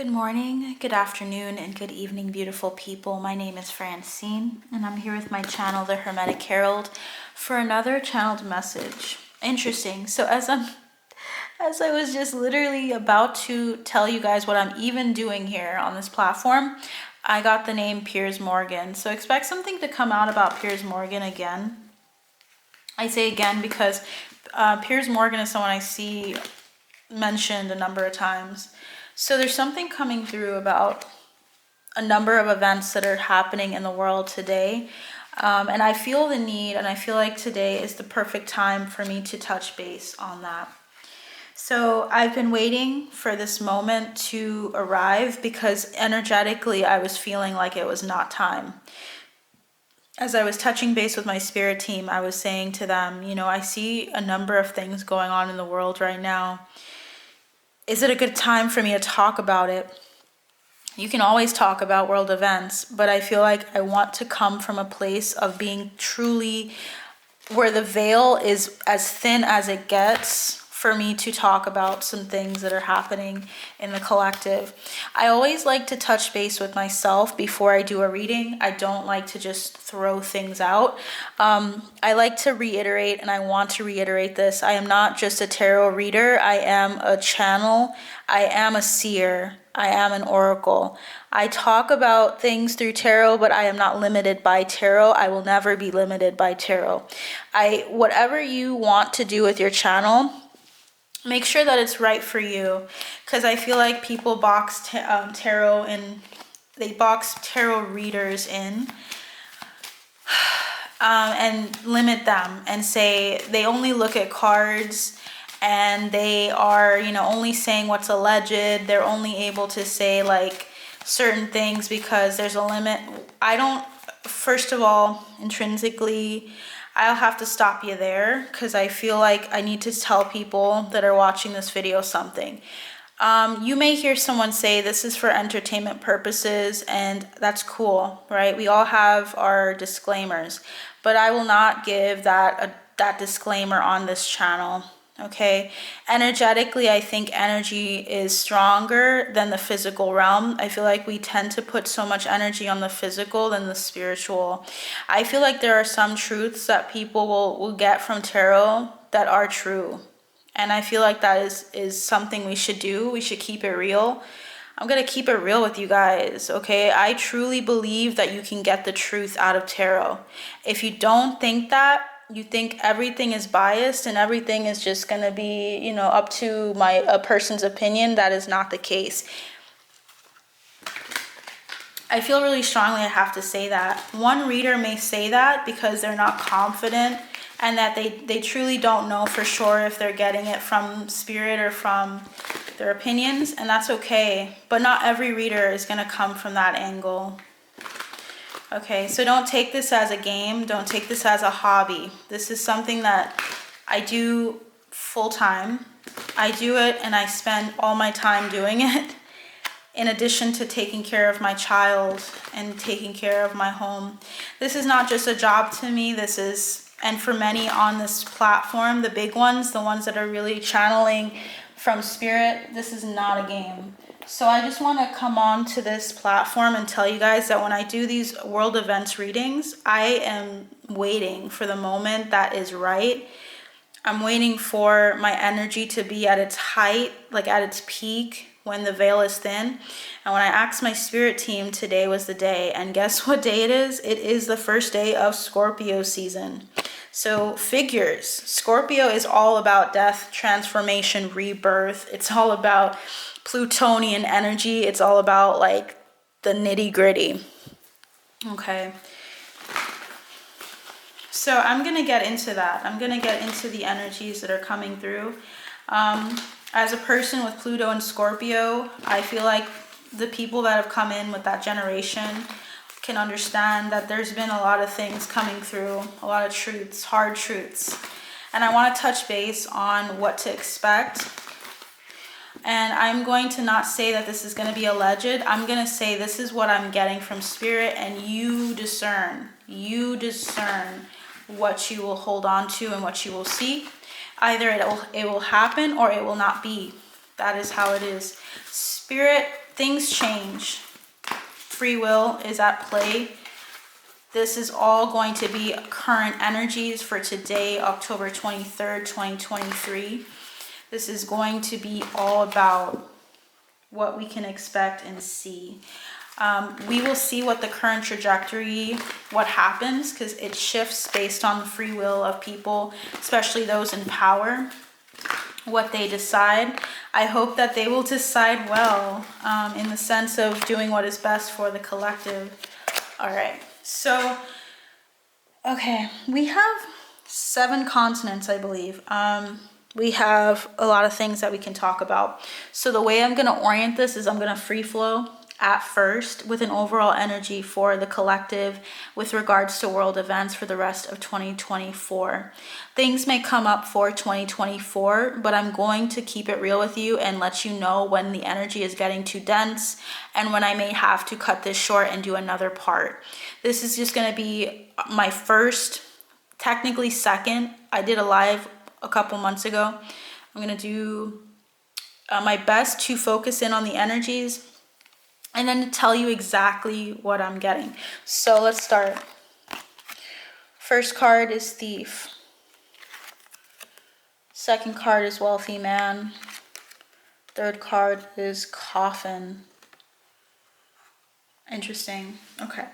Good morning, good afternoon, and good evening, beautiful people. My name is Francine, and I'm here with my channel, the Hermetic Herald, for another channeled message. Interesting. So as I was just literally about to tell you guys what I'm even doing here on this platform, I got the name Piers Morgan. So expect something to come out about Piers Morgan again. I say again because Piers Morgan is someone I see mentioned a number of times. So there's something coming through about a number of events that are happening in the world today. And I feel the need, and I feel like today is the perfect time for me to touch base on that. So I've been waiting for this moment to arrive because energetically I was feeling like it was not time. As I was touching base with my spirit team, I was saying to them, I see a number of things going on in the world right now. Is it a good time for me to talk about it? You can always talk about world events, but I feel like I want to come from a place of being truly where the veil is as thin as it gets for me to talk about some things that are happening in the collective. I always like to touch base with myself before I do a reading. I don't like to just throw things out. I like to reiterate, and I want to reiterate this. I am not just a tarot reader. I am a channel. I am a seer. I am an oracle. I talk about things through tarot, but I am not limited by tarot. I will never be limited by tarot. Whatever you want to do with your channel, make sure that it's right for you, because I feel like people box tarot and they box tarot readers in and limit them and say they only look at cards and they are, only saying what's alleged. They're only able to say like certain things because there's a limit. First of all, intrinsically, I'll have to stop you there because I feel like I need to tell people that are watching this video something. You may hear someone say this is for entertainment purposes, and that's cool, right? We all have our disclaimers, but I will not give that disclaimer on this channel. Okay, energetically, I think energy is stronger than the physical realm. I feel like we tend to put so much energy on the physical than the spiritual. I feel like there are some truths that people will get from tarot that are true. And I feel like that is something we should do. We should keep it real. I'm going to keep it real with you guys, okay? I truly believe that you can get the truth out of tarot. If you don't think that, you think everything is biased and everything is just going to be, up to a person's opinion, that is not the case. I feel really strongly I have to say that. One reader may say that because they're not confident and that they truly don't know for sure if they're getting it from spirit or from their opinions, and that's okay. But not every reader is going to come from that angle. Okay, so don't take this as a game. Don't take this as a hobby. This is something that I do full time. I do it and I spend all my time doing it, in addition to taking care of my child and taking care of my home. This is not just a job to me. And for many on this platform, the big ones, the ones that are really channeling from spirit, this is not a game. So I just want to come on to this platform and tell you guys that when I do these world events readings, I am waiting for the moment that is right. I'm waiting for my energy to be at its height, like at its peak, when the veil is thin. And when I asked my spirit team, today was the day. And guess what day it is? It is the first day of Scorpio season. So figures. Scorpio is all about death, transformation, rebirth. It's all about Plutonian energy. It's all about like the nitty gritty. Okay. So I'm going to get into that. I'm going to get into the energies that are coming through. As a person with Pluto and Scorpio, I feel like the people that have come in with that generation can understand that there's been a lot of things coming through, a lot of truths, hard truths. And I want to touch base on what to expect. And I'm going to not say that this is going to be alleged. I'm going to say this is what I'm getting from spirit, and you discern. You discern what you will hold on to and what you will see. Either it will happen or it will not be. That is how it is. Spirit, things change. Free will is at play. This is all going to be current energies for today, October 23rd, 2023. This is going to be all about what we can expect and see. We will see what the current trajectory, what happens, because it shifts based on the free will of people, especially those in power, what they decide. I hope that they will decide well, in the sense of doing what is best for the collective. All right, so, okay, we have 7 continents, I believe. We have a lot of things that we can talk about. So the way I'm going to orient this is I'm going to free flow at first with an overall energy for the collective with regards to world events for the rest of 2024. Things may come up for 2024, but I'm going to keep it real with you and let you know when the energy is getting too dense and when I may have to cut this short and do another part. This is just going to be my first, technically second. I did a live a couple months ago. I'm going to do my best to focus in on the energies and then to tell you exactly what I'm getting. So let's start. First card is Thief. Second card is Wealthy Man. Third card is Coffin. Interesting. Okay.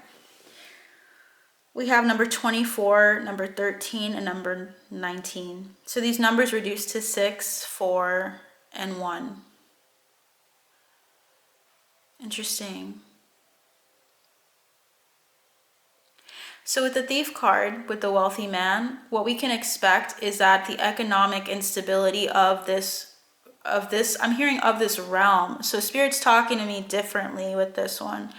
We have number 24, number 13, and number 19. So these numbers reduce to 6, 4, and 1. Interesting. So with the Thief card, with the Wealthy Man, what we can expect is that the economic instability of this, I'm hearing of this realm. So Spirit's talking to me differently with this one.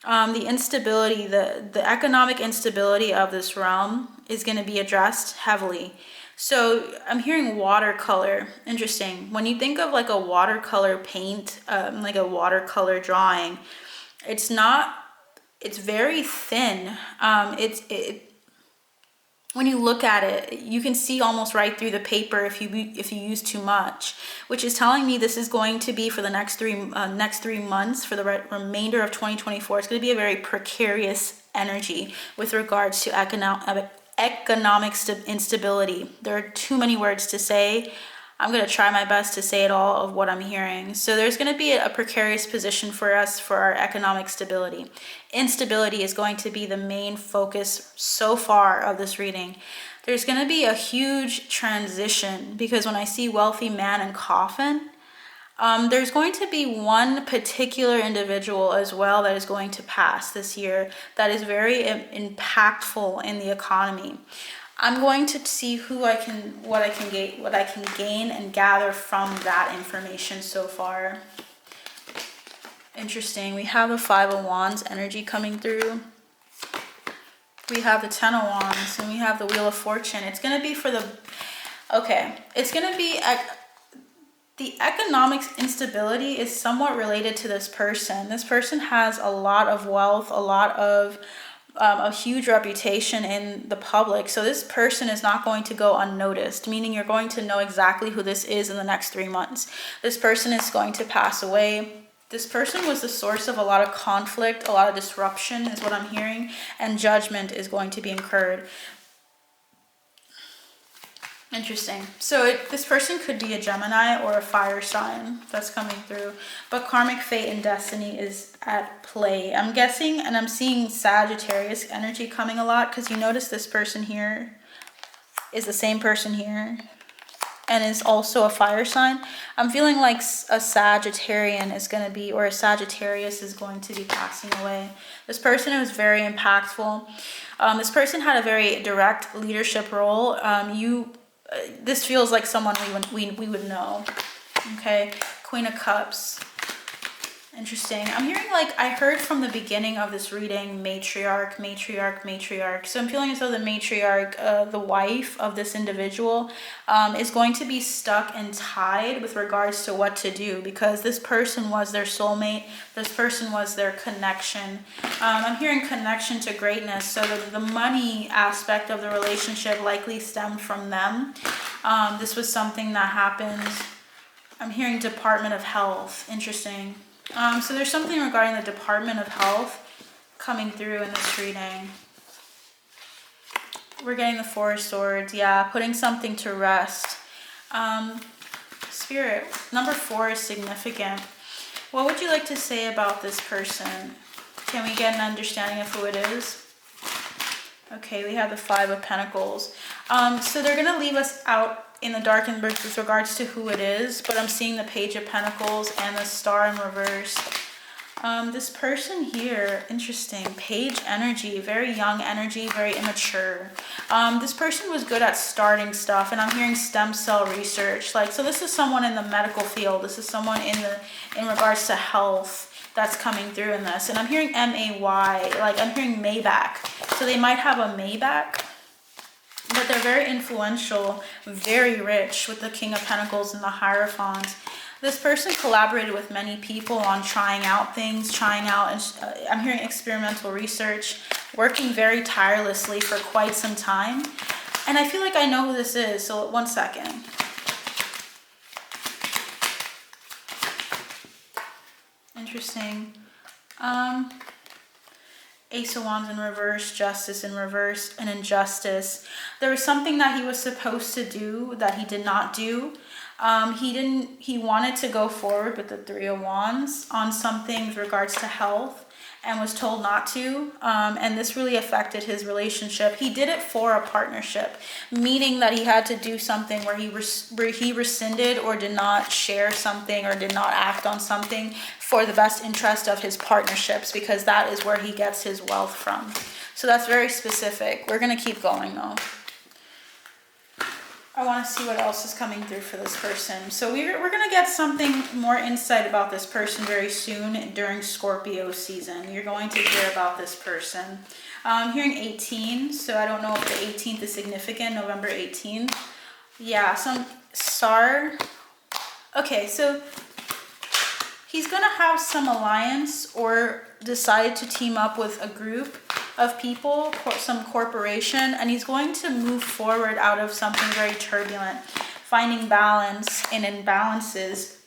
The instability, the economic instability of this realm is going to be addressed heavily. So I'm hearing watercolor. Interesting. When you think of like a watercolor paint, like a watercolor drawing, it's very thin. When you look at it, you can see almost right through the paper if you use too much, which is telling me this is going to be for the next 3 months, for the remainder of 2024. It's going to be a very precarious energy with regards to economic instability. There are too many words to say. I'm going to try my best to say it all of what I'm hearing. So there's going to be a precarious position for us for our economic stability. Instability is going to be the main focus so far of this reading. There's going to be a huge transition because when I see Wealthy Man and Coffin, there's going to be one particular individual as well that is going to pass this year that is very impactful in the economy. I'm going to see what I can gain and gather from that information so far. Interesting. We have the 5 of Wands energy coming through. We have the 10 of Wands and we have the Wheel of Fortune. It's going to be it's going to be the economic instability is somewhat related to this person. This person has a lot of wealth, a huge reputation in the public. So this person is not going to go unnoticed, meaning you're going to know exactly who this is in the next 3 months. This person is going to pass away. This person was the source of a lot of conflict, a lot of disruption is what I'm hearing, and judgment is going to be incurred. Interesting. So this person could be a Gemini or a fire sign that's coming through. But karmic fate and destiny is at play. I'm guessing, and I'm seeing Sagittarius energy coming a lot because you notice this person here is the same person here and is also a fire sign. I'm feeling like a Sagittarian is going to be, or a Sagittarius is going to be passing away. This person is very impactful. This person had a very direct leadership role. This feels like someone we would know. Okay, Queen of Cups. Interesting. I'm hearing I heard from the beginning of this reading, matriarch. So I'm feeling as though the matriarch, the wife of this individual, is going to be stuck and tied with regards to what to do because this person was their soulmate. This person was their connection. I'm hearing connection to greatness. So the money aspect of the relationship likely stemmed from them. This was something that happened. I'm hearing Department of Health. Interesting. So there's something regarding the Department of Health coming through in this reading. We're getting the Four of Swords. Yeah, putting something to rest. Spirit, number 4 is significant. What would you like to say about this person? Can we get an understanding of who it is? Okay, we have the 5 of Pentacles. So they're going to leave us out in the dark with regards to who it is, but I'm seeing the Page of Pentacles and the Star in reverse. This person here, interesting, Page energy, very young energy, very immature. This person was good at starting stuff, and I'm hearing stem cell research. Like, so this is someone in the medical field. This is someone in regards to health that's coming through in this. And I'm hearing M-A-Y, like I'm hearing Maybach. So they might have a Maybach, but they're very influential, very rich with the King of Pentacles and the Hierophant. This person collaborated with many people on trying out things, I'm hearing experimental research, working very tirelessly for quite some time. And I feel like I know who this is, so one second. Interesting. Ace of Wands in reverse, Justice in reverse, and Injustice. There was something that he was supposed to do that he did not do. He wanted to go forward with the 3 of Wands on something with regards to health and was told not to. And this really affected his relationship. He did it for a partnership, meaning that he had to do something where he rescinded or did not share something or did not act on something for the best interest of his partnerships, because that is where he gets his wealth from. So that's very specific. We're going to keep going though. I want to see what else is coming through for this person. So we're going to get something more insight about this person very soon during Scorpio season. You're going to hear about this person. I'm hearing 18, so I don't know if the 18th is significant, November 18th. Yeah, some star. Okay, so he's going to have some alliance or decide to team up with a group of people, some corporation, and he's going to move forward out of something very turbulent, finding balance in imbalances,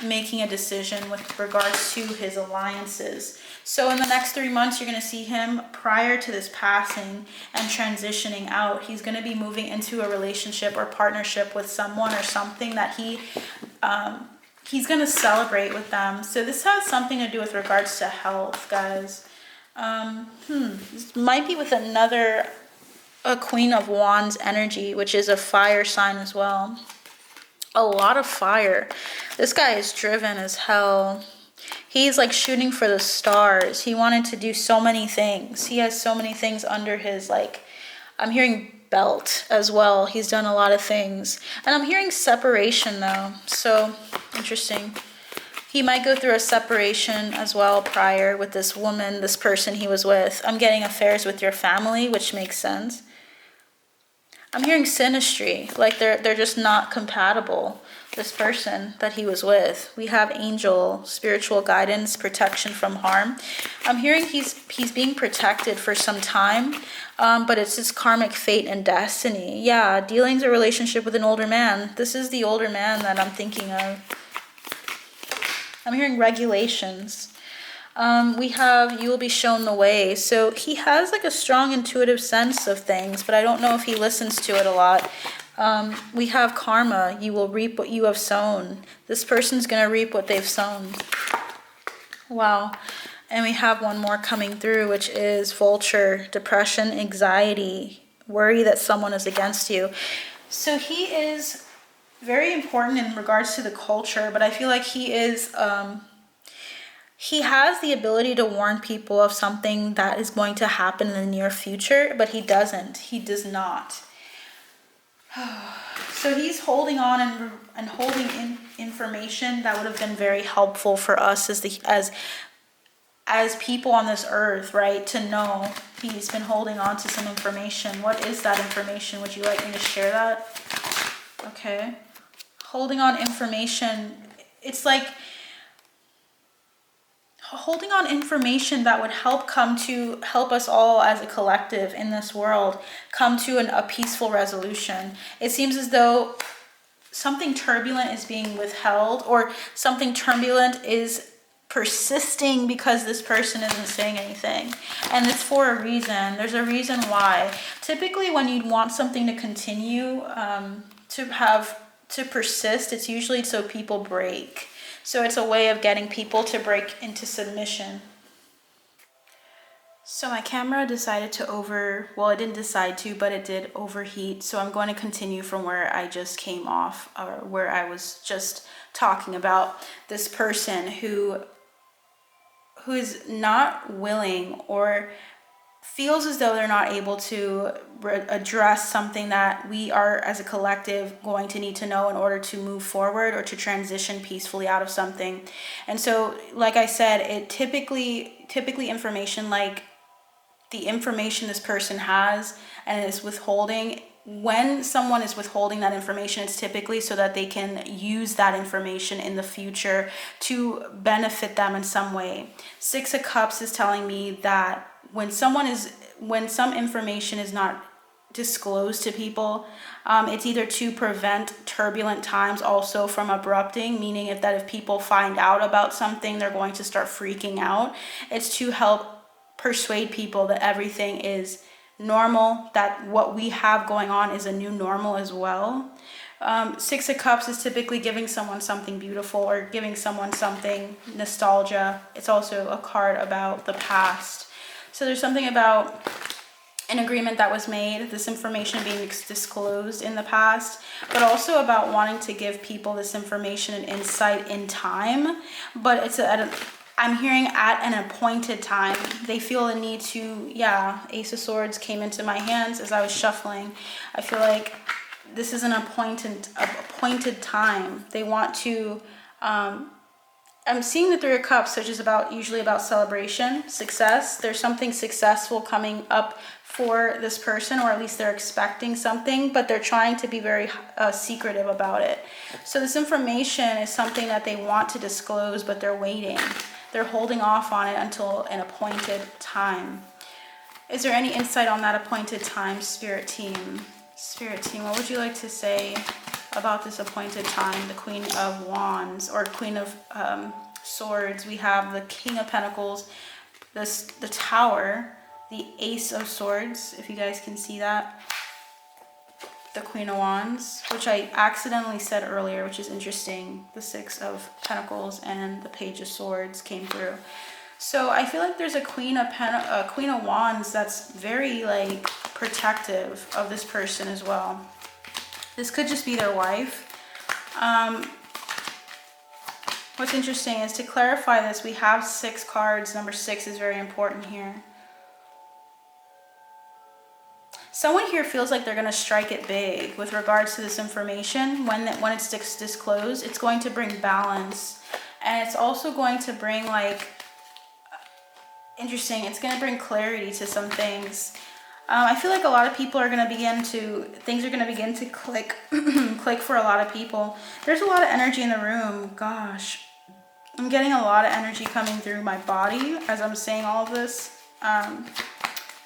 making a decision with regards to his alliances. So in the next 3 months, you're going to see him prior to this passing and transitioning out. He's going to be moving into a relationship or partnership with someone or something that he's going to celebrate with them. So this has something to do with regards to health, guys. This might be with a Queen of Wands energy, which is a fire sign as well. A lot of fire. This guy is driven as hell. He's like shooting for the stars. He wanted to do so many things. He has so many things under his, like, I'm hearing belt as well. He's done a lot of things. And I'm hearing separation though. So interesting. He might go through a separation as well prior with this woman, this person he was with. I'm getting affairs with your family, which makes sense. I'm hearing synastry, like they're just not compatible, this person that he was with. We have angel, spiritual guidance, protection from harm. I'm hearing he's being protected for some time, but it's his karmic fate and destiny. Yeah, dealings or relationship with an older man. This is the older man that I'm thinking of. I'm hearing regulations. We have, you will be shown the way. So he has like a strong intuitive sense of things, but I don't know if he listens to it a lot. We have karma. You will reap what you have sown. This person's going to reap what they've sown. Wow. And we have one more coming through, which is vulture, depression, anxiety, worry that someone is against you. So he is very important in regards to the culture, but I feel like he is, he has the ability to warn people of something that is going to happen in the near future, but he doesn't. He does not. So he's holding on and holding in information that would have been very helpful for us as people on this earth, right? To know he's been holding on to some information. What is that information? Would you like me to share that? Okay. Holding on information, it's like holding on information that would help us all as a collective in this world come to a peaceful resolution. It seems as though something turbulent is being withheld, or something turbulent is persisting because this person isn't saying anything. And it's for a reason. There's a reason why. Typically when you want something to continue, to persist, it's usually so people break. So it's a way of getting people to break into submission. So my camera decided to well, it didn't decide to, but it did overheat. So I'm going to continue from where I just came off, or where I was just talking about this person who is not willing, or feels as though they're not able to address something that we are as a collective going to need to know in order to move forward or to transition peacefully out of something. And so, like I said, it typically information like the information this person has and is withholding, when someone is withholding that information, it's typically so that they can use that information in the future to benefit them in some way. 6 of Cups is telling me that when some information is not disclosed to people, it's either to prevent turbulent times also from abrupting, meaning if people find out about something, they're going to start freaking out. It's to help persuade people that everything is normal, that what we have going on is a new normal as well. 6 of Cups is typically giving someone something beautiful or giving someone something nostalgia. It's also a card about the past. So there's something about an agreement that was made, this information being disclosed in the past, but also about wanting to give people this information and insight in time. But it's I'm hearing at an appointed time. They feel the need to, Ace of Swords came into my hands as I was shuffling. I feel like this is an appointed time. They want to, I'm seeing the 3 of Cups, which is usually about celebration, success. There's something successful coming up for this person, or at least they're expecting something, but they're trying to be very secretive about it. So this information is something that they want to disclose, but they're waiting. They're holding off on it until an appointed time. Is there any insight on that appointed time, Spirit team? Spirit team, what would you like to say about this appointed time? The Queen of Wands, or Queen of Swords. We have the King of Pentacles, the Tower, the Ace of Swords, if you guys can see that. The Queen of Wands, which I accidentally said earlier, which is interesting. The 6 of Pentacles and the Page of Swords came through. So I feel like there's a Queen of Wands that's very like protective of this person as well. This could just be their wife. What's interesting is, to clarify this, we have 6 cards. Number 6 is very important here. Someone here feels like they're going to strike it big with regards to this information. When it's disclosed, it's going to bring balance. And it's also going to bring it's going to bring clarity to some things. I feel like a lot of people are going to things are going to begin to click, click for a lot of people. There's a lot of energy in the room. Gosh, I'm getting a lot of energy coming through my body as I'm saying all of this.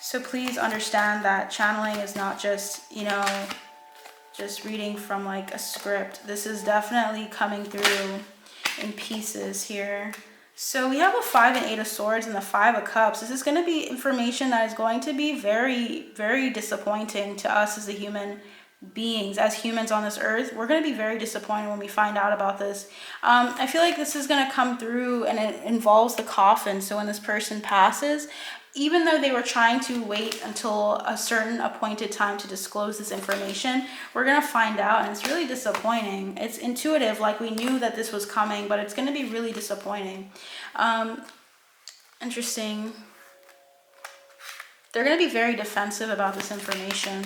So please understand that channeling is not just, just reading from like a script. This is definitely coming through in pieces here. So we have a 5 and 8 of Swords and the 5 of Cups. This is going to be information that is going to be very, very disappointing to us as a human beings, as humans on this earth. We're going to be very disappointed when we find out about this. I feel like this is going to come through, and it involves the coffin. So when this person passes, even though they were trying to wait until a certain appointed time to disclose this information, we're going to find out, and it's really disappointing. It's intuitive, like we knew that this was coming, but it's going to be really disappointing. Interesting. They're going to be very defensive about this information.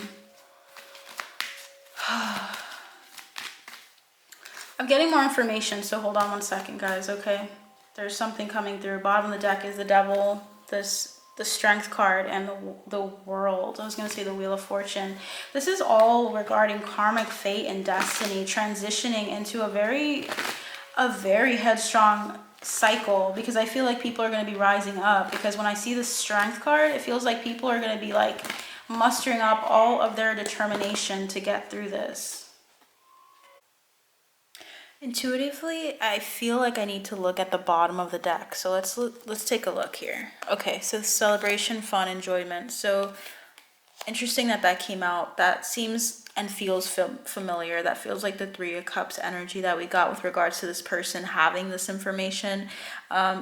I'm getting more information, so hold on one second, guys, okay? There's something coming through. Bottom of the deck is the Devil, the Strength card, and the World. I was going to say the Wheel of Fortune. This is all regarding karmic fate and destiny, transitioning into a very headstrong cycle, because I feel like people are going to be rising up. Because when I see the Strength card, it feels like people are going to be like mustering up all of their determination to get through this. Intuitively, I feel like I need to look at the bottom of the deck. So let's take a look here. Okay, so celebration, fun, enjoyment. So interesting that that came out. That seems and feels familiar. That feels like the Three of Cups energy that we got with regards to this person having this information.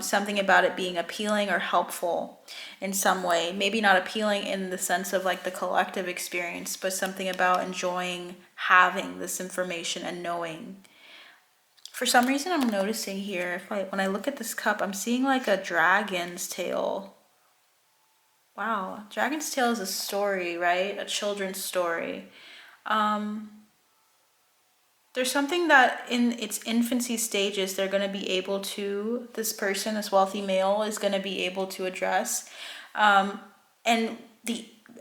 Something about it being appealing or helpful in some way. Maybe not appealing in the sense of like the collective experience, but something about enjoying having this information and knowing. For some reason, I'm noticing here, when I look at this cup, I'm seeing like a dragon's tail. Wow, dragon's tail is a story, right? A children's story. There's something that in its infancy stages, they're going to be able to, this person, this wealthy male, is going to be able to address. And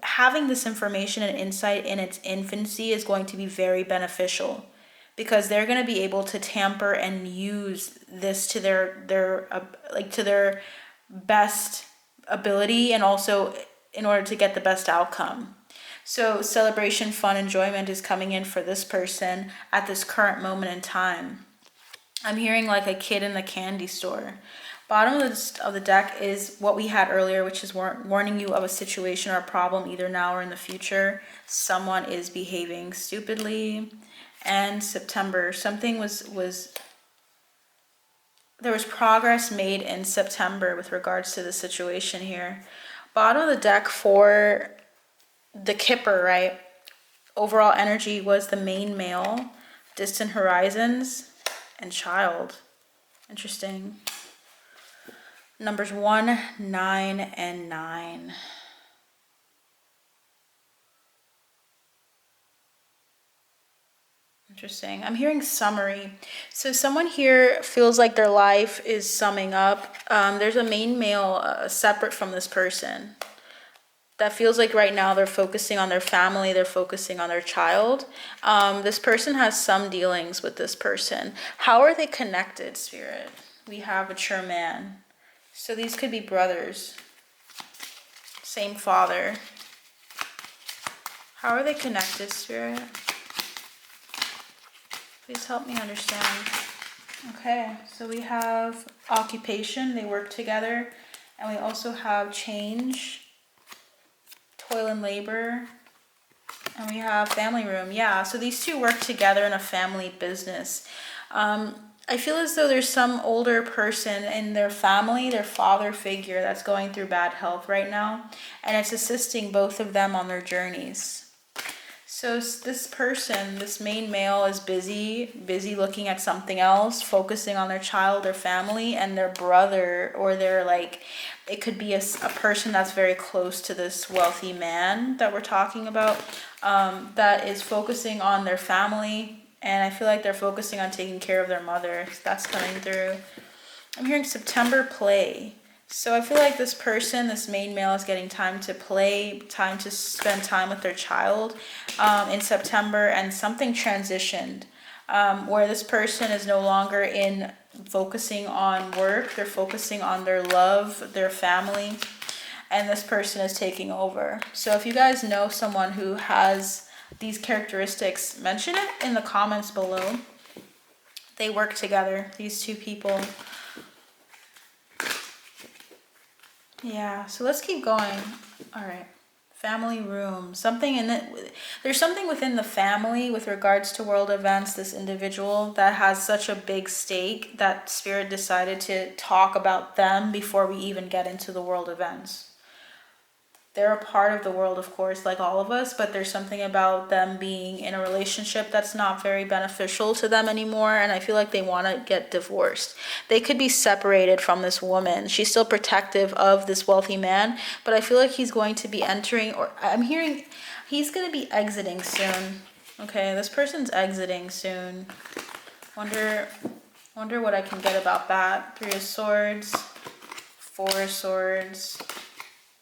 having this information and insight in its infancy is going to be very beneficial, because they're going to be able to tamper and use this to to their best ability, and also in order to get the best outcome. So celebration, fun, enjoyment is coming in for this person at this current moment in time. I'm hearing like a kid in the candy store. Bottom of the deck is what we had earlier, which is warning you of a situation or a problem either now or in the future. Someone is behaving stupidly. And September, something there was progress made in September with regards to the situation here. Bottom of the deck for the Kipper, right? Overall energy was the main male, distant horizons, and child. Interesting. Numbers 1, 9, and 9. Interesting. I'm hearing summary. So someone here feels like their life is summing up. There's a main male separate from this person. That feels like right now they're focusing on their family, they're focusing on their child. This person has some dealings with this person. How are they connected, Spirit? We have a mature man. So these could be brothers. Same father. How are they connected, Spirit? Please help me understand. Okay, so we have occupation, they work together. And we also have change, toil and labor, and we have family room. Yeah, so these two work together in a family business. I feel as though there's some older person in their family, their father figure, that's going through bad health right now, and it's assisting both of them on their journeys. So this person, this main male, is busy looking at something else, focusing on their child, their family, and their brother, or their it could be a person that's very close to this wealthy man that we're talking about, that is focusing on their family, and I feel like they're focusing on taking care of their mother. That's coming through. I'm hearing September play. So I feel like this person, this main male, is getting time to play, time to spend time with their child in September, and something transitioned where this person is no longer in focusing on work. They're focusing on their love, their family, and this person is taking over. So if you guys know someone who has these characteristics, mention it in the comments below. They work together, these two people. Yeah, so let's keep going. All right. Family room. Something in it. There's something within the family with regards to world events, this individual that has such a big stake that Spirit decided to talk about them before we even get into the world events. They're a part of the world, of course, like all of us, but there's something about them being in a relationship that's not very beneficial to them anymore, and I feel like they want to get divorced. They could be separated from this woman. She's still protective of this wealthy man, but I feel like he's going to be entering, or I'm hearing he's going to be exiting soon. Okay, this person's exiting soon. Wonder what I can get about that. 3 of Swords, 4 of Swords,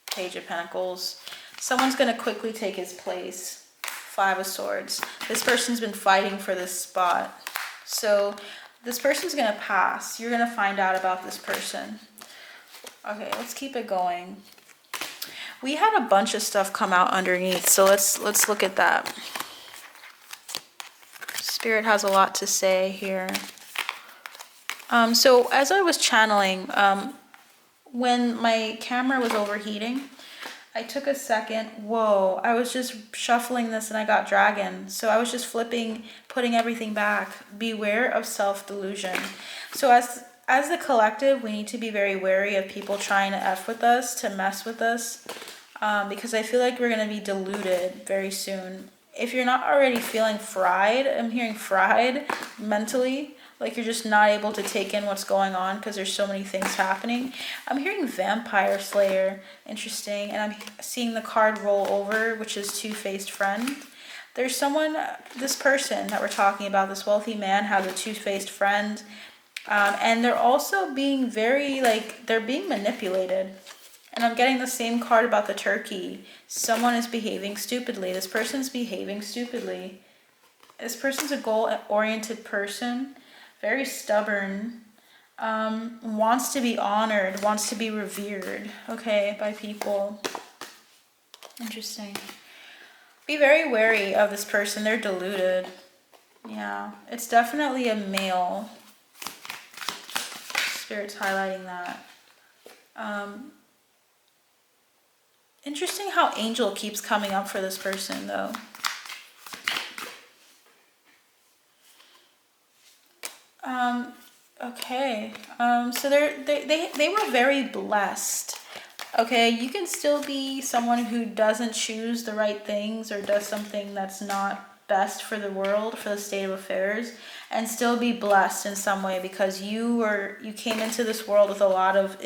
Page of Pentacles. Someone's going to quickly take his place. 5 of Swords. This person's been fighting for this spot. So this person's going to pass. You're going to find out about this person. Okay, let's keep it going. We had a bunch of stuff come out underneath, so let's look at that. Spirit has a lot to say here. So as I was channeling, when my camera was overheating, I took a second. Whoa, I was just shuffling this and I got dragon. So I was just flipping, putting everything back. Beware of self-delusion. So as the collective, we need to be very wary of people trying to F with us, to mess with us, because I feel like we're going to be deluded very soon. If you're not already feeling fried, I'm hearing fried mentally, like you're just not able to take in what's going on because there's so many things happening. I'm hearing Vampire Slayer, interesting, and I'm seeing the card roll over, which is Two-Faced Friend. There's someone, this person that we're talking about, this wealthy man has a two-faced friend, and they're also being very, like, they're being manipulated. And I'm getting the same card about the turkey. Someone is behaving stupidly. This person's behaving stupidly. This person's a goal-oriented person, very stubborn, wants to be honored, wants to be revered, okay, by people. Interesting. Be very wary of this person. They're deluded. Yeah, it's definitely a male. Spirit's highlighting that. Interesting how angel keeps coming up for this person, though. Okay. So they were very blessed. Okay, you can still be someone who doesn't choose the right things or does something that's not best for the world, for the state of affairs, and still be blessed in some way because you came into this world with a lot of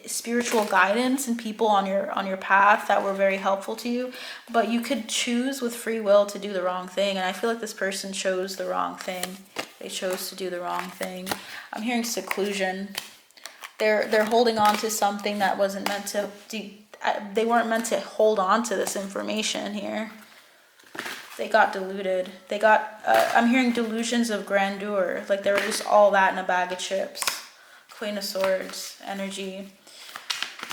spiritual guidance and people on your path that were very helpful to you, but you could choose with free will to do the wrong thing, and I feel like this person chose the wrong thing. They chose to do the wrong thing. I'm hearing seclusion. They're holding on to something that wasn't meant to. They weren't meant to hold on to this information here. They got deluded. They got. I'm hearing delusions of grandeur. Like they were just all that in a bag of chips. Queen of Swords energy.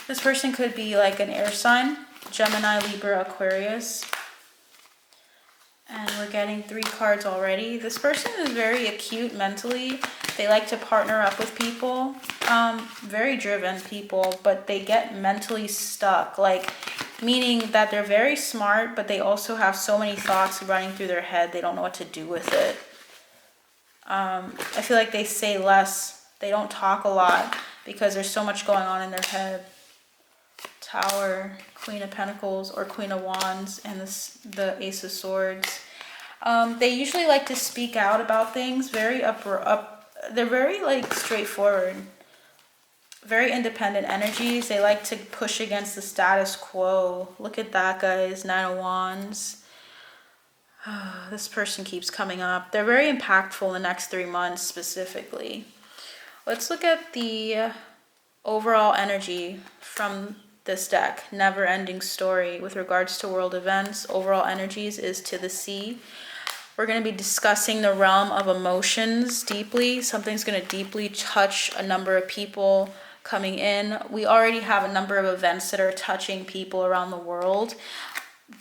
This person could be like an air sign: Gemini, Libra, Aquarius. And we're getting 3 cards already. This person is very acute mentally. They like to partner up with people. Very driven people, but they get mentally stuck. Like, meaning that they're very smart, but they also have so many thoughts running through their head, they don't know what to do with it. I feel like they say less. They don't talk a lot because there's so much going on in their head. Tower, Queen of Pentacles or Queen of Wands, and the Ace of Swords. They usually like to speak out about things. They're very like straightforward. Very independent energies. They like to push against the status quo. Look at that, guys. 9 of Wands. This person keeps coming up. They're very impactful in the next 3 months specifically. Let's look at the overall energy from this deck. Never ending story with regards to world events. Overall energies is to the sea. We're going to be discussing the realm of emotions deeply. Something's going to deeply touch a number of people coming in. We already have a number of events that are touching people around the world.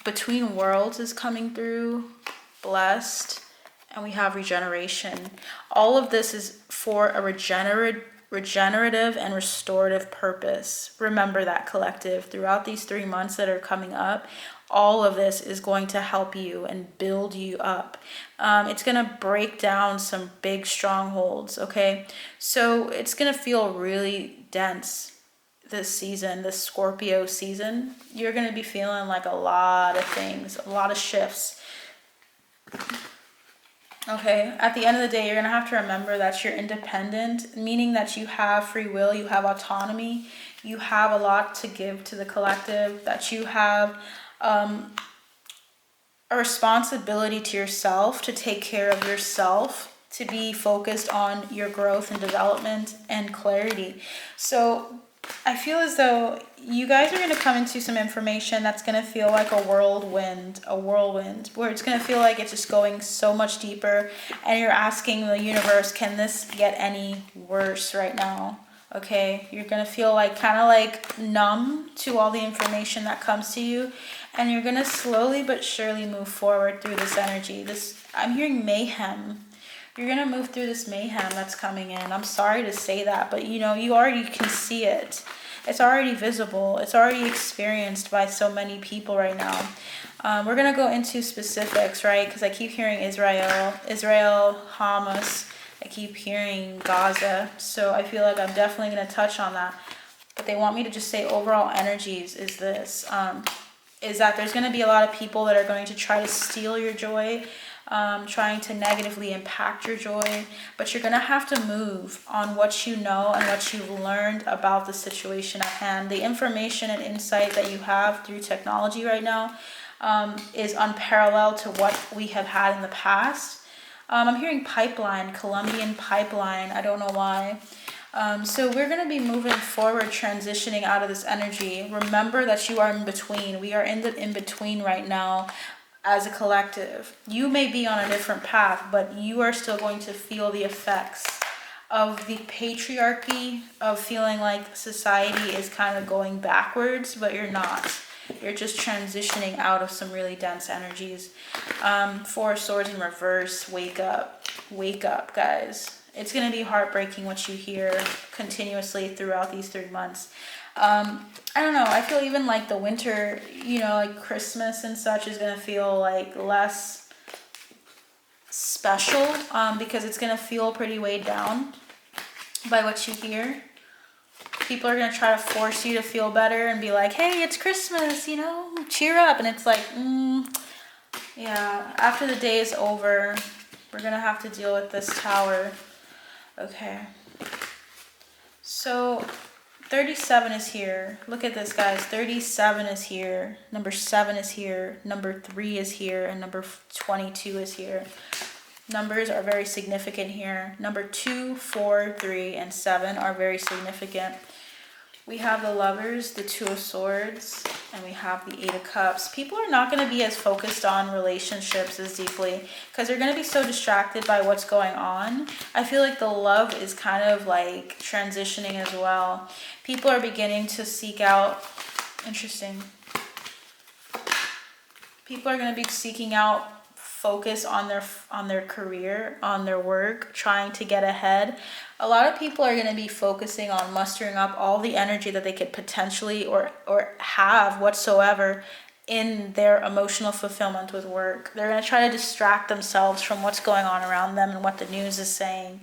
Between Worlds is coming through. Blessed. And we have regeneration. All of this is for a regenerative and restorative purpose. Remember that, collective. Throughout these 3 months that are coming up, all of this is going to help you and build you up. It's going to break down some big strongholds, okay? So it's going to feel really dense this season, this Scorpio season. You're going to be feeling like a lot of things, a lot of shifts. Okay, at the end of the day, you're going to have to remember that you're independent, meaning that you have free will, you have autonomy, you have a lot to give to the collective, that you have a responsibility to yourself, to take care of yourself, to be focused on your growth and development and clarity. So I feel as though you guys are going to come into some information that's going to feel like a whirlwind, where it's going to feel like it's just going so much deeper, and you're asking the universe, can this get any worse right now? Okay, you're going to feel like kind of like numb to all the information that comes to you, and you're going to slowly but surely move forward through this energy. I'm hearing mayhem. You're going to move through this mayhem that's coming in. I'm sorry to say that, but you know, you already can see it. It's already visible. It's already experienced by so many people right now. We're going to go into specifics, right? Because I keep hearing Israel, Hamas. I keep hearing Gaza. So I feel like I'm definitely going to touch on that. But they want me to just say overall energies is this. Is that there's going to be a lot of people that are going to try to steal your joy, trying to negatively impact your joy, but you're going to have to move on what you know and what you've learned about the situation at hand. The information and insight that you have through technology right now is unparalleled to what we have had in the past. I'm hearing pipeline, Colombian pipeline. I don't know why. So we're going to be moving forward, transitioning out of this energy. Remember that you are in between. We are in the in-between right now as a collective. You may be on a different path, but you are still going to feel the effects of the patriarchy, of feeling like society is kind of going backwards, but you're not. You're just transitioning out of some really dense energies. Four of Swords in reverse. Wake up. Wake up, guys. It's going to be heartbreaking what you hear continuously throughout these 3 months. I don't know. I feel even like the winter, you know, like Christmas and such is going to feel like less special because it's going to feel pretty weighed down by what you hear. People are going to try to force you to feel better and be like, hey, it's Christmas, you know, cheer up. And it's like, yeah, after the day is over, we're going to have to deal with this tower. Okay. So 37 is here. Look at this, guys. 37 is here. Number 7 is here. Number 3 is here. And number 22 is here. Numbers are very significant here. Number 2, 4, 3, and 7 are very significant. We have the Lovers, the 2 of Swords, and we have the 8 of Cups. People are not going to be as focused on relationships as deeply because they're going to be so distracted by what's going on. I feel like the love is kind of like transitioning as well. People are beginning to seek out, interesting. People are going to be seeking out focus on their career, on their work, trying to get ahead. A lot of people are going to be focusing on mustering up all the energy that they could potentially or have whatsoever in their emotional fulfillment with work. They're going to try to distract themselves from what's going on around them and what the news is saying.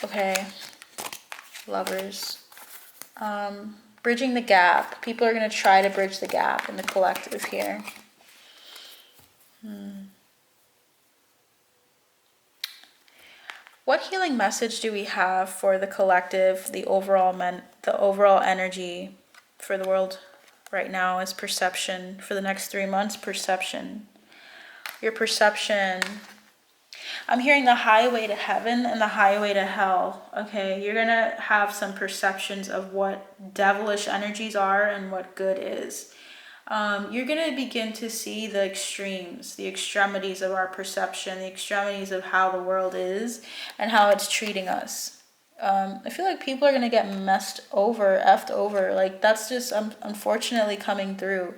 Okay. Lovers. Bridging the gap. People are going to try to bridge the gap in the collective here. What healing message do we have for the collective, the overall energy for the world right now is perception. For the next 3 months, perception. Your perception. I'm hearing the highway to heaven and the highway to hell. Okay, you're going to have some perceptions of what devilish energies are and what good is. You're going to begin to see the extremes, the extremities of our perception, the extremities of how the world is and how it's treating us. I feel like people are going to get effed over. Like that's just unfortunately coming through.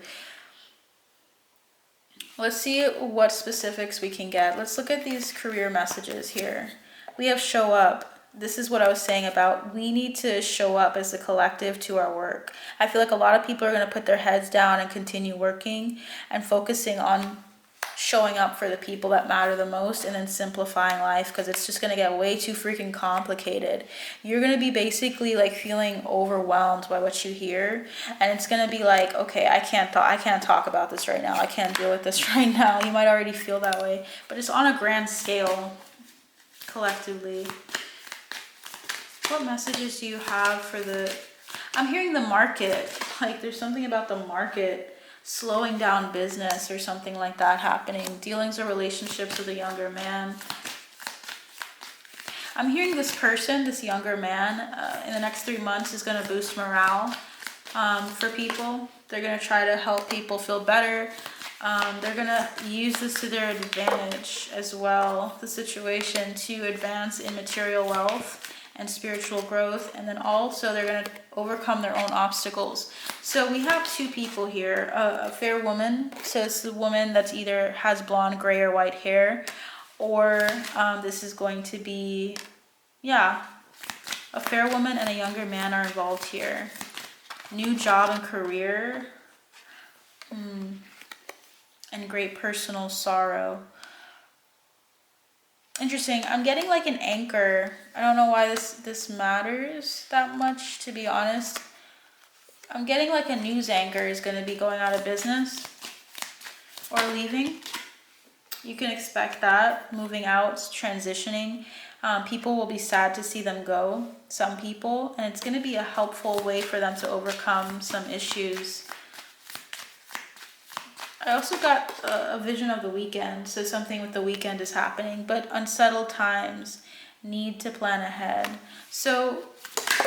Let's see what specifics we can get. Let's look at these career messages here. We have show up. This is what I was saying about we need to show up as a collective to our work. I feel like a lot of people are going to put their heads down and continue working and focusing on showing up for the people that matter the most and then simplifying life because it's just going to get way too freaking complicated. You're going to be basically like feeling overwhelmed by what you hear and it's going to be like, okay, I can't talk about this right now. I can't deal with this right now. You might already feel that way, but it's on a grand scale collectively. What messages do you have for I'm hearing the market. Like there's something about the market slowing down business or something like that happening. Dealings or relationships with a younger man. I'm hearing this person, this younger man, in the next 3 months is going to boost morale for people. They're going to try to help people feel better. They're going to use this to their advantage as well, the situation, to advance in material wealth and spiritual growth, and then also they're going to overcome their own obstacles. So we have 2 people here, a fair woman, so it's the woman that's either has blonde, gray, or white hair, or this is going to be, yeah, a fair woman and a younger man are involved here. New job and career, and great personal sorrow. Interesting. I'm getting like an anchor. I don't know why this matters that much, to be honest. I'm getting like a news anchor is going to be going out of business or leaving. You can expect that, moving out, transitioning. People will be sad to see them go, some people, and it's going to be a helpful way for them to overcome some issues. I also got a vision of the weekend, so something with the weekend is happening, but unsettled times, need to plan ahead. So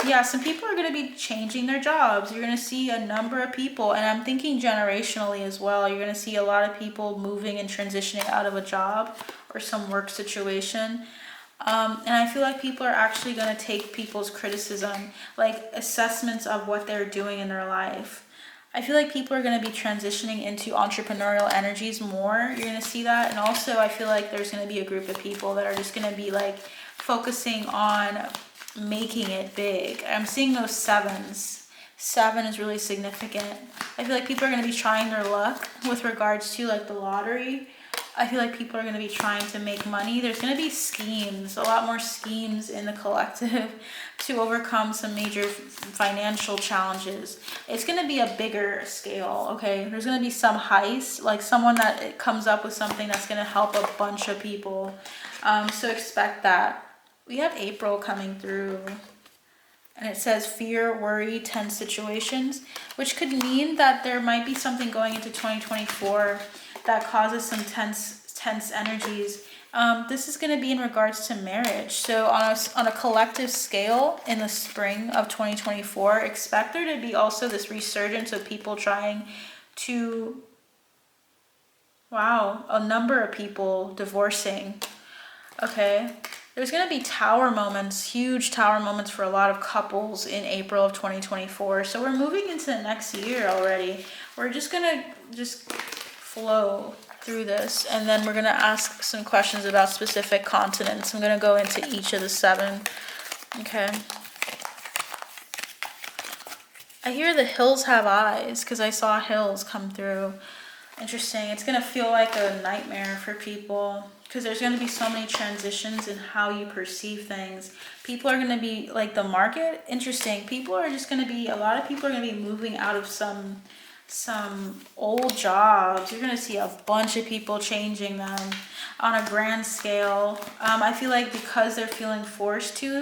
yeah, some people are going to be changing their jobs. You're going to see a number of people, and I'm thinking generationally as well. You're going to see a lot of people moving and transitioning out of a job or some work situation. And I feel like people are actually going to take people's criticism, like assessments of what they're doing in their life. I feel like people are going to be transitioning into entrepreneurial energies more. You're going to see that. And also I feel like there's going to be a group of people that are just going to be like focusing on making it big. I'm seeing those sevens. 7 is really significant. I feel like people are going to be trying their luck with regards to like the lottery. I feel like people are going to be trying to make money. There's going to be schemes, a lot more schemes in the collective to overcome some major financial challenges. It's going to be a bigger scale, okay? There's going to be some heist, like someone that comes up with something that's going to help a bunch of people. So expect that. We have April coming through. And it says fear, worry, tense situations, which could mean that there might be something going into 2024 that causes some tense energies. This is going to be in regards to marriage. So on a collective scale in the spring of 2024, expect there to be also this resurgence of people trying to, wow, a number of people divorcing. Okay. There's going to be tower moments, huge tower moments for a lot of couples in April of 2024. So we're moving into the next year already. We're just going to flow through this. And then we're going to ask some questions about specific continents. I'm going to go into each of the 7. Okay. I hear the hills have eyes because I saw hills come through. Interesting. It's going to feel like a nightmare for people because there's going to be so many transitions in how you perceive things. People are going to be like the market. Interesting. People are just going to be, a lot of people are going to be moving out of some old jobs. You're going to see a bunch of people changing them on a grand scale. I feel like because they're feeling forced to,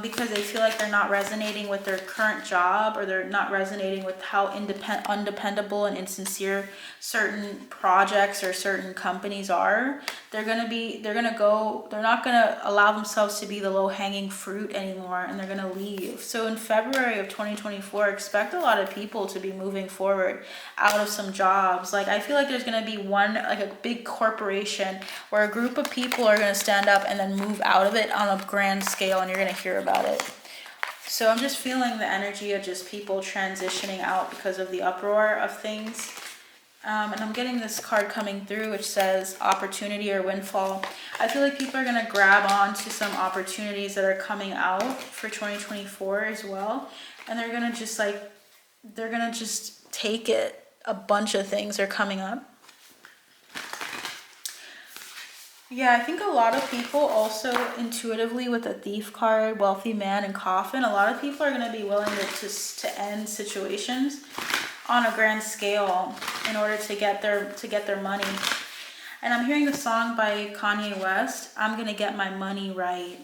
because they feel like they're not resonating with their current job, or they're not resonating with how undependable and insincere certain projects or certain companies are. They're not gonna allow themselves to be the low-hanging fruit anymore, and they're gonna leave. So in February of 2024, expect a lot of people to be moving forward out of some jobs. Like I feel like there's gonna be like a big corporation where a group of people are gonna stand up and then move out of it on a grand scale, and you're gonna hear about it. So I'm just feeling the energy of just people transitioning out because of the uproar of things. And I'm getting this card coming through which says opportunity or windfall. I feel like people are going to grab on to some opportunities that are coming out for 2024 as well. And they're going to just take it. A bunch of things are coming up. Yeah, I think a lot of people also intuitively with the Thief card, Wealthy Man, and Coffin, a lot of people are going to be willing to end situations on a grand scale in order to get their money. And I'm hearing the song by Kanye West, I'm going to get my money right.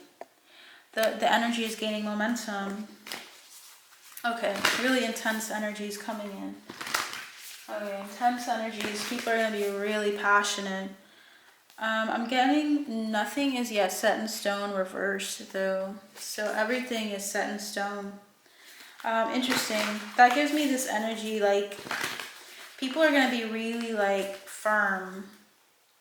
The energy is gaining momentum. Okay, really intense energies coming in. Okay, intense energies. People are going to be really passionate. I'm getting nothing is yet set in stone reversed though. So everything is set in stone. Interesting. That gives me this energy like people are going to be really like firm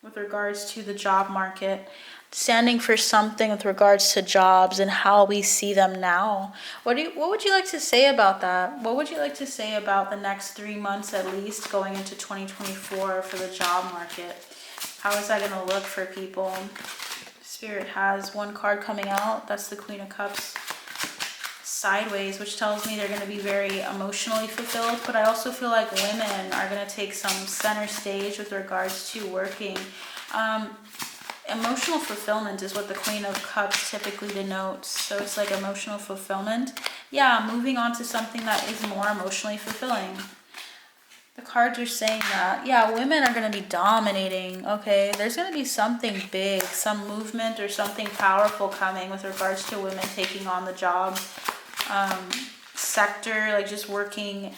with regards to the job market, standing for something with regards to jobs and how we see them now. What would you like to say about that? What would you like to say about the next 3 months at least going into 2024 for the job market? How is that going to look for people? Spirit has one card coming out. That's the Queen of Cups sideways, which tells me they're going to be very emotionally fulfilled. But I also feel like women are going to take some center stage with regards to working. Emotional fulfillment is what the Queen of Cups typically denotes. So it's like emotional fulfillment. Yeah, moving on to something that is more emotionally fulfilling. The cards are saying that, yeah, women are going to be dominating, okay? There's going to be something big, some movement or something powerful coming with regards to women taking on the job sector, like just working,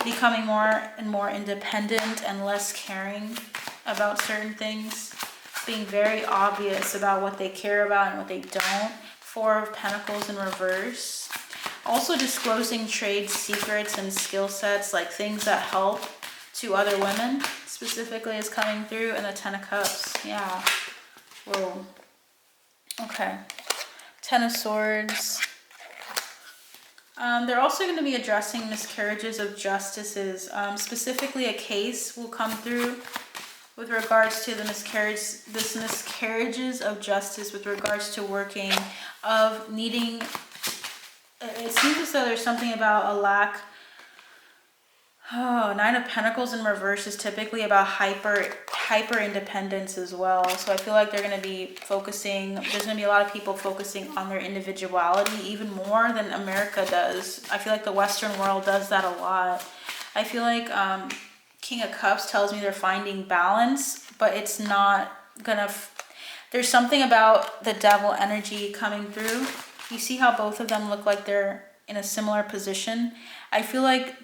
becoming more and more independent and less caring about certain things, being very obvious about what they care about and what they don't. Four of Pentacles in reverse. Also disclosing trade secrets and skill sets, like things that help to other women, specifically, is coming through. And the Ten of Cups. Yeah. Whoa. Okay. Ten of Swords. They're also going to be addressing miscarriages of justices. Specifically, a case will come through with regards to the miscarriages of justice with regards to working, of needing. It seems as though there's something about a lack. Oh, Nine of Pentacles in reverse is typically about hyper independence as well. So I feel like they're going to be focusing, there's going to be a lot of people focusing on their individuality even more than America does. I feel like the Western world does that a lot. I feel like King of Cups tells me they're finding balance, but it's not going to, there's something about the Devil energy coming through. You see how both of them look like they're in a similar position? I feel like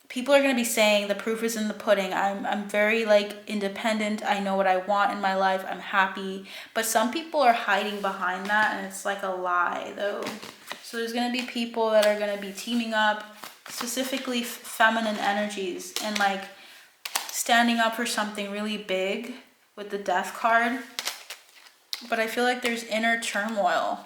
people are going to be saying the proof is in the pudding. I'm very like independent. I know what I want in my life. I'm happy. But some people are hiding behind that, and it's like a lie though. So there's going to be people that are going to be teaming up, specifically feminine energies, and like standing up for something really big with the Death card. But I feel like there's inner turmoil.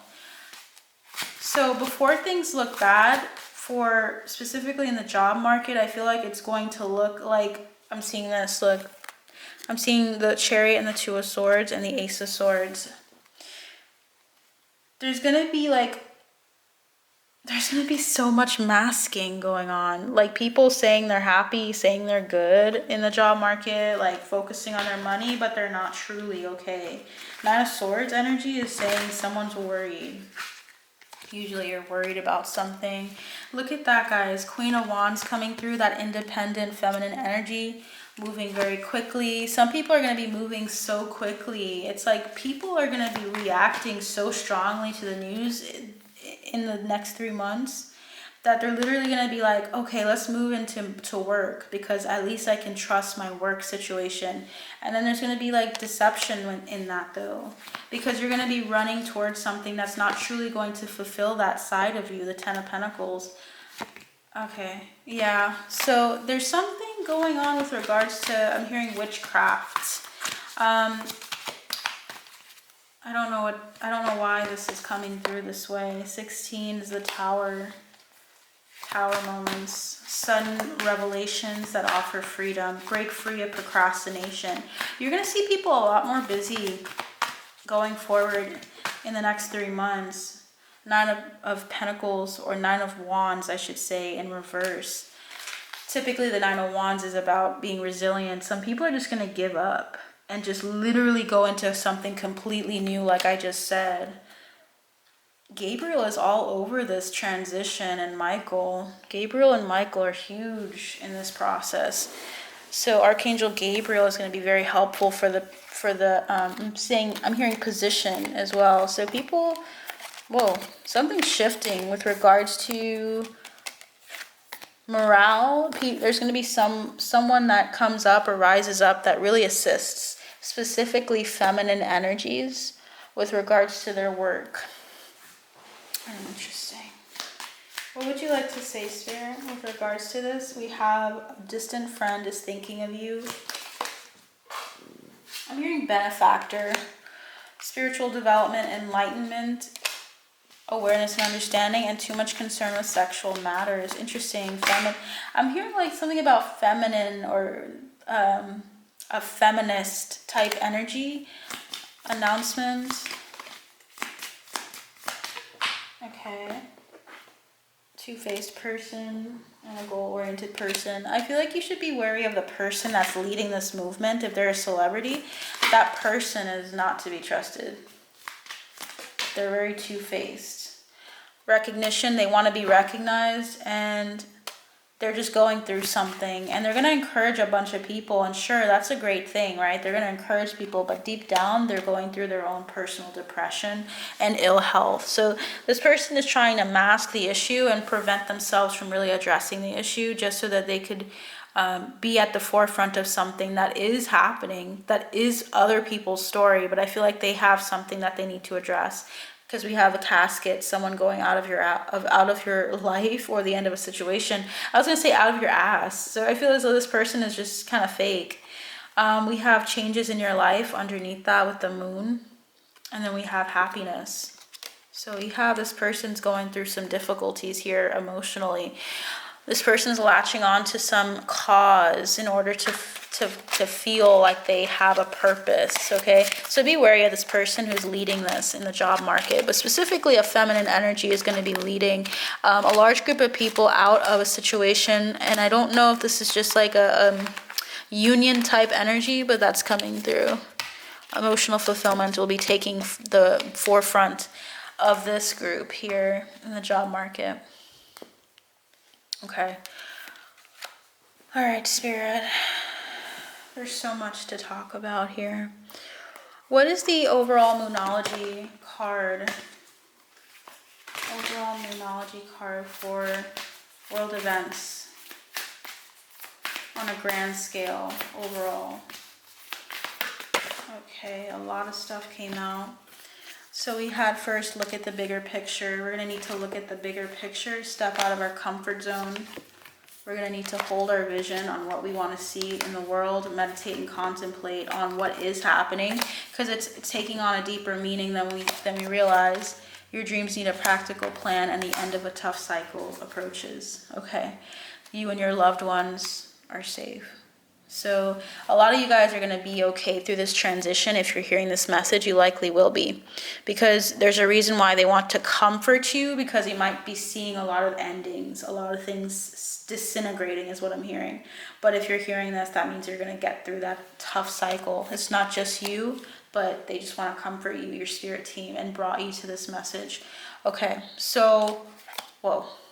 So before things look bad, for specifically in the job market, I feel like it's going to look like, I'm seeing this, look. I'm seeing the Chariot and the Two of Swords and the Ace of Swords. There's going to be so much masking going on. Like people saying they're happy, saying they're good in the job market, like focusing on their money, but they're not truly okay. Nine of Swords energy is saying someone's worried. Usually you're worried about something. Look at that, guys. Queen of Wands coming through, that independent feminine energy, moving very quickly. Some people are going to be moving so quickly. It's like people are going to be reacting so strongly to the news in the next 3 months that they're literally going to be like, okay, let's move into work because at least I can trust my work situation. And then there's going to be like deception in that though, because you're going to be running towards something that's not truly going to fulfill that side of you, the Ten of Pentacles. Okay, yeah. So there's something going on with regards to, I'm hearing witchcraft. I don't know why this is coming through this way. 16 is the Tower moments, sudden revelations that offer freedom, break free of procrastination. You're going to see people a lot more busy going forward in the next 3 months. Nine of Pentacles, or Nine of Wands, I should say, in reverse. Typically, the Nine of Wands is about being resilient. Some people are just going to give up and just literally go into something completely new, like I just said. Gabriel is all over this transition, and Gabriel and Michael are huge in this process. So Archangel Gabriel is going to be very helpful for the I'm hearing position as well. So people, whoa, something's shifting with regards to morale. There's going to be someone that comes up or rises up that really assists, specifically feminine energies with regards to their work. Interesting. What would you like to say, Spirit, with regards to this? We have a distant friend is thinking of you. I'm hearing benefactor, spiritual development, enlightenment, awareness and understanding, and too much concern with sexual matters. Interesting. I'm hearing like something about feminine or a feminist type energy. Announcement. Okay. Two-faced person and a goal-oriented person. I feel like you should be wary of the person that's leading this movement. If they're a celebrity, that person is not to be trusted. They're very two-faced. Recognition, they want to be recognized, and they're just going through something, and they're going to encourage a bunch of people, and sure, that's a great thing, right? They're going to encourage people, but deep down, they're going through their own personal depression and ill health. So this person is trying to mask the issue and prevent themselves from really addressing the issue, just so that they could be at the forefront of something that is happening, that is other people's story, but I feel like they have something that they need to address. Because we have a casket, someone going out of your life, or the end of a situation. I was gonna say out of your ass. So I feel as though this person is just kind of fake. We have changes in your life underneath that with the moon, and then we have happiness. So we have this person's going through some difficulties here emotionally. This person's latching on to some cause in order to feel like they have a purpose, okay? So be wary of this person who's leading this in the job market, but specifically a feminine energy is going to be leading a large group of people out of a situation, and I don't know if this is just like a union type energy, but that's coming through. Emotional fulfillment will be taking the forefront of this group here in the job market. Okay. All right, Spirit. There's so much to talk about here. What is the overall Moonology card? Overall Moonology card for world events on a grand scale overall. Okay, a lot of stuff came out. So we had first look at the bigger picture. We're going to need to look at the bigger picture, step out of our comfort zone. We're going to need to hold our vision on what we want to see in the world, meditate and contemplate on what is happening, because it's taking on a deeper meaning than we realize. Your dreams need a practical plan, and the end of a tough cycle approaches. Okay, you and your loved ones are safe. So a lot of you guys are going to be okay through this transition. If you're hearing this message, you likely will be, because there's a reason why they want to comfort you, because you might be seeing a lot of endings, a lot of things disintegrating is what I'm hearing. But if you're hearing this, that means you're going to get through that tough cycle. It's not just you, but they just want to comfort you, your spirit team, and brought you to this message. Okay, so,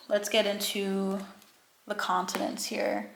let's get into the continents here.